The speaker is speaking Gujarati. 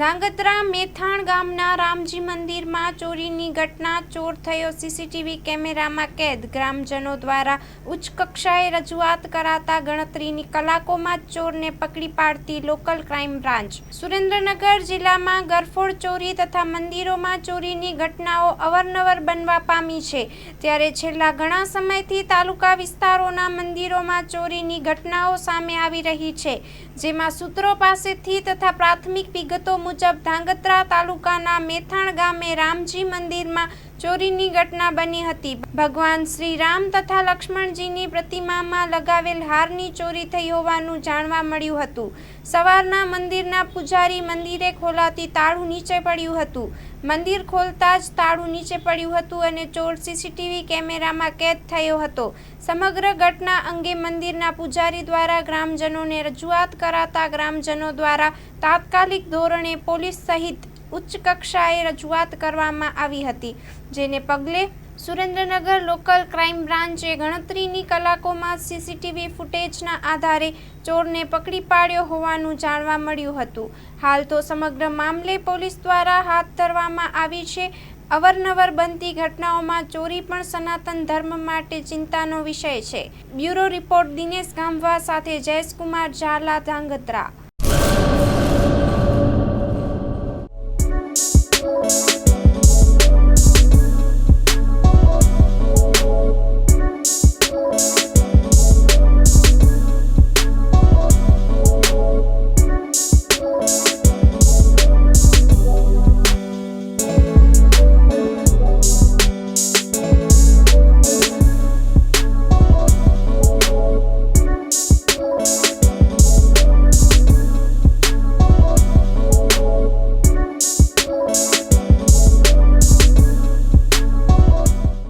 ધાંગધ્રા મેથાણ ગામના રામજી મંદિરમાં ચોરીની ઘટના, ચોર થયો સીસીટીવી કેમેરામાં કેદ. ગ્રામજનો દ્વારા ઉચ્ચ કક્ષાએ રજૂઆત કરાતા ગણતરીની કલાકોમાં ચોરને પકડી પાડતી લોકલ ક્રાઇમ બ્રાન્ચ. સુરેન્દ્રનગર જિલ્લામાં ગરફોડ ચોરી તથા મંદિરોમાં ચોરીની ઘટનાઓ અવારનવાર બનવા પામી છે, ત્યારે છેલ્લા ઘણા સમયથી તાલુકા વિસ્તારોના મંદિરોમાં ચોરીની ઘટનાઓ સામે આવી રહી છે, જેમાં સૂત્રો પાસેથી તથા પ્રાથમિક વિગતો મુજબ ધાંગધ્રા તાલુકાના મેથાણ ગામે રામજી મંદિરમાં ચોરીની ઘટના બની હતી. ભગવાન શ્રી રામ તથા લક્ષ્મણજીની પ્રતિમામાં લગાવેલ હારની ચોરી થઈ હોવાનું જાણવા મળ્યું હતું. સવારના મંદિરના પૂજારી મંદિરે ખોલાતી તાળું નીચે પડ્યું હતું. મંદિર ખોલતા જ તાળું નીચે પડ્યું હતું અને ચોર સીસીટીવી કેમેરામાં કેદ થયો હતો. સમગ્ર ઘટના અંગે મંદિરના પૂજારી દ્વારા ગ્રામજનોને રજૂઆત કરાતા ગ્રામજનો દ્વારા તાત્કાલિક ધોરણે પોલીસ સહિત ઉચ્ચ કક્ષાએ રજૂઆત કરવામાં આવી હતી, જેને પગલે સુરેન્દ્રનગર લોકલ ક્રાઇમ બ્રાન્ચે ગણતરીની કલાકોમાં સીસીટીવી ફૂટેજના આધારે ચોરને પકડી પાડ્યો હોવાનું જાણવા મળ્યું હતું. હાલ તો સમગ્ર મામલે પોલીસ દ્વારા હાથ ધરવામાં આવી છે. અવારનવાર બનતી ઘટનાઓમાં ચોરી પણ સનાતન ધર્મ માટે ચિંતાનો વિષય છે. બ્યુરો રિપોર્ટ દિનેશ ગામવા સાથે જયેશકુમાર ઝાલા, ધાંગધ્રા.